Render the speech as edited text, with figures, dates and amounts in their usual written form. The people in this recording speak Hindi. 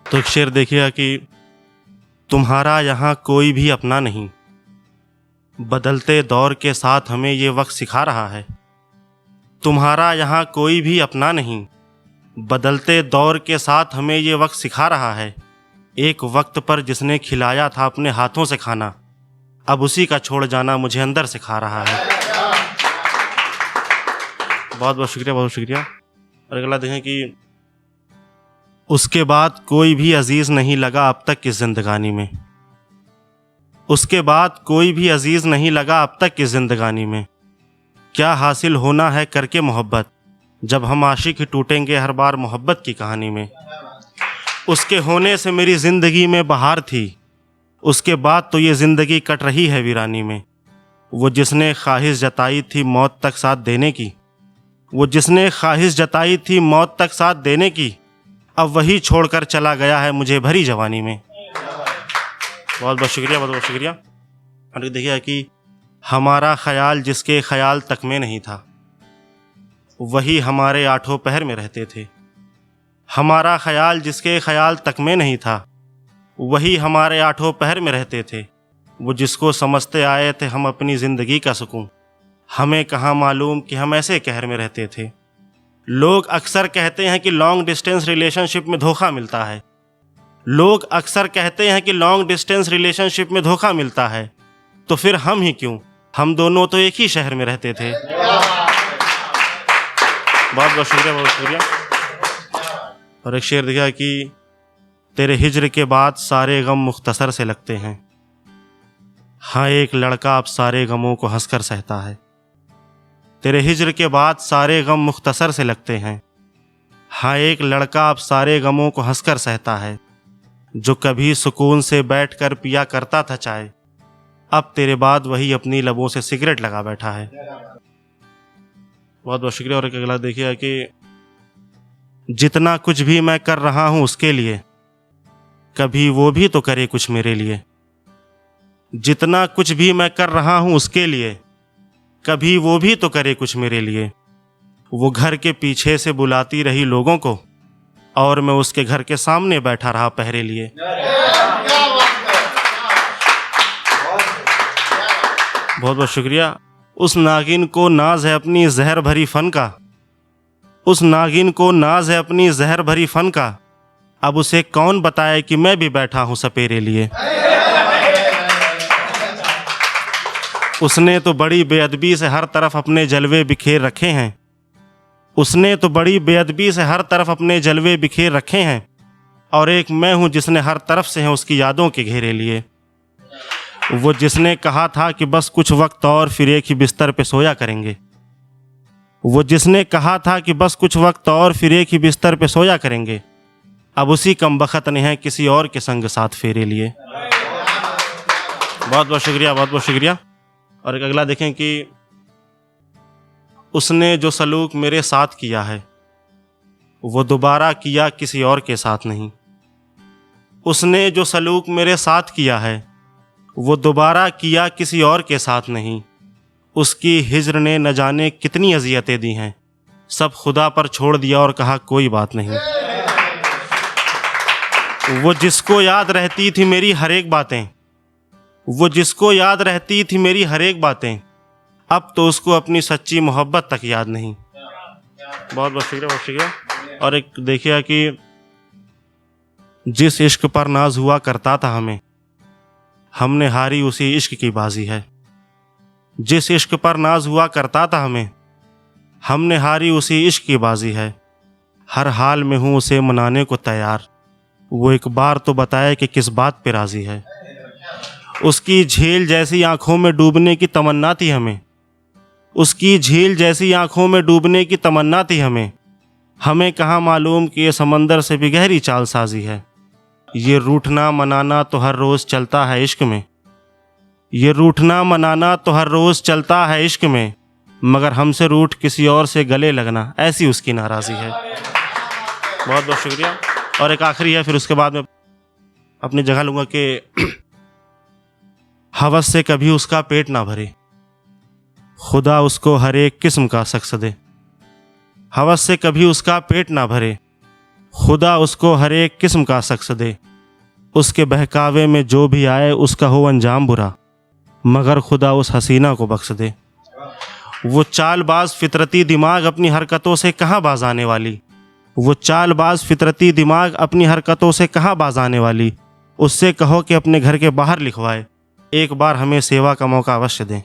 तो एक शेर देखिएगा कि तुम्हारा यहाँ कोई भी अपना नहीं, बदलते दौर के साथ हमें ये वक्त सिखा रहा है। तुम्हारा यहाँ कोई भी अपना नहीं, बदलते दौर के साथ हमें ये वक्त सिखा रहा है। एक वक्त पर जिसने खिलाया था अपने हाथों से खाना, अब उसी का छोड़ जाना मुझे अंदर से खा रहा है। बहुत बहुत शुक्रिया, बहुत शुक्रिया। और अगला देखें कि उसके बाद कोई भी अजीज़ नहीं लगा अब तक की ज़िंदगानी में। उसके बाद कोई भी अजीज़ नहीं लगा अब तक की ज़िंदगानी में। क्या हासिल होना है करके मोहब्बत, जब हम आशिक ही टूटेंगे हर बार मोहब्बत की कहानी में। उसके होने से मेरी ज़िंदगी में बहार थी, उसके बाद तो ये ज़िंदगी कट रही है वीरानी में। वो जिसने ख्वाहिश जताई थी मौत तक साथ देने की, वो जिसने ख्वाहिश जताई थी मौत तक साथ देने की, अब वही छोड़कर चला गया है मुझे भरी जवानी में। बहुत बहुत शुक्रिया, बहुत बहुत शुक्रिया। और देखिए कि हमारा ख्याल जिसके ख्याल तक में नहीं था, वही हमारे आठों पहर में रहते थे। हमारा ख्याल जिसके ख्याल तक में नहीं था, वही हमारे आठों पहर में रहते थे। वो जिसको समझते आए थे हम अपनी ज़िंदगी का सुकून, हमें कहाँ मालूम कि हम ऐसे कहर में रहते थे। लोग अक्सर कहते हैं कि लॉन्ग डिस्टेंस रिलेशनशिप में धोखा मिलता है। लोग अक्सर कहते हैं कि लॉन्ग डिस्टेंस रिलेशनशिप में धोखा मिलता है, तो फिर हम ही क्यों, हम दोनों तो एक ही शहर में रहते थे। बहुत बहुत शुक्रिया, बहुत शुक्रिया। और एक शेर दिखा कि तेरे हिज्र के बाद सारे गम मुख्तसर से लगते हैं। हाँ, एक लड़का अब सारे गमों को हंसकर सहता है। तेरे हिज्र के बाद सारे गम मुख्तसर से लगते हैं। हाँ, एक लड़का अब सारे गमों को हंसकर सहता है। जो कभी सुकून से बैठकर पिया करता था चाय, अब तेरे बाद वही अपनी लबों से सिगरेट लगा बैठा है। बहुत बहुत शुक्रिया। और एक अगला देखिए कि जितना कुछ भी मैं कर रहा हूँ उसके लिए, कभी वो भी तो करे कुछ मेरे लिए। जितना कुछ भी मैं कर रहा हूँ उसके लिए, कभी वो भी तो करे कुछ मेरे लिए। वो घर के पीछे से बुलाती रही लोगों को, और मैं उसके घर के सामने बैठा रहा पहरे लिए। बहुत बहुत शुक्रिया। उस नागिन को नाज है अपनी जहर भरी फन का, उस नागिन को नाज है अपनी जहर भरी फन का, अब उसे कौन बताए कि मैं भी बैठा हूं सपेरे लिए। उसने तो बड़ी बेअदबी से हर तरफ अपने जलवे बिखेर रखे हैं। उसने तो बड़ी बेअदबी से हर तरफ अपने जलवे बिखेर रखे हैं, और एक मैं हूं जिसने हर तरफ से हैं उसकी यादों के घेरे लिए। वो जिसने कहा था कि बस कुछ वक्त और फिर एक ही बिस्तर पे सोया करेंगे, वो जिसने कहा था कि बस कुछ वक्त और फिर एक ही बिस्तर पे सोया करेंगे, अब उसी कमबख्त ने है किसी और के संग साथ फेरे लिए। बहुत बहुत शुक्रिया, बहुत बहुत शुक्रिया। और एक अगला देखें कि उसने जो सलूक मेरे साथ किया है, वो दोबारा किया किसी और के साथ नहीं। उसने जो सलूक मेरे साथ किया है, वो दोबारा किया किसी और के साथ नहीं। उसकी हिज्र ने न जाने कितनी अजियतें दी हैं, सब खुदा पर छोड़ दिया और कहा कोई बात नहीं। वो जिसको याद रहती थी मेरी हर एक बातें, वो जिसको याद रहती थी मेरी हर एक बातें, अब तो उसको अपनी सच्ची मोहब्बत तक याद नहीं। बहुत बहुत शुक्रिया, बहुत शुक्रिया। और एक देखिए कि जिस इश्क पर नाज हुआ करता था हमें, हमने हारी उसी इश्क की बाजी है। जिस इश्क पर नाज हुआ करता था हमें, हमने हारी उसी इश्क की बाजी है। हर हाल में हूँ उसे मनाने को तैयार, वो एक बार तो बताए कि किस बात पे राजी है। उसकी झील जैसी आंखों में डूबने की तमन्ना थी हमें, उसकी झील जैसी आंखों में डूबने की तमन्ना थी हमें। हमें कहाँ मालूम कि ये समंदर से भी गहरी चालसाजी है। ये रूठना मनाना तो हर रोज़ चलता है इश्क में, ये रूठना मनाना तो हर रोज़ चलता है इश्क में, मगर हमसे रूठ किसी और से गले लगना ऐसी उसकी नाराज़ी है। बहुत बहुत शुक्रिया। और एक आखिरी है, फिर उसके बाद में अपनी जगह लूँगा कि हवस से कभी उसका पेट ना भरे, खुदा उसको हर एक किस्म का शख्स दे। हवस से कभी उसका पेट ना भरे, खुदा उसको हर एक किस्म का शख्स दे, उसके बहकावे में जो भी आए उसका हो अंजाम बुरा, मगर खुदा उस हसीना को बख्श दे। वो चालबाज फितरती दिमाग अपनी हरकतों से कहाँ बाज आने वाली, वो चालबाज फितरती दिमाग अपनी हरकतों से कहाँ बाज आने वाली। उससे कहो कि अपने घर के बाहर लिखवाए, एक बार हमें सेवा का मौका अवश्य दें।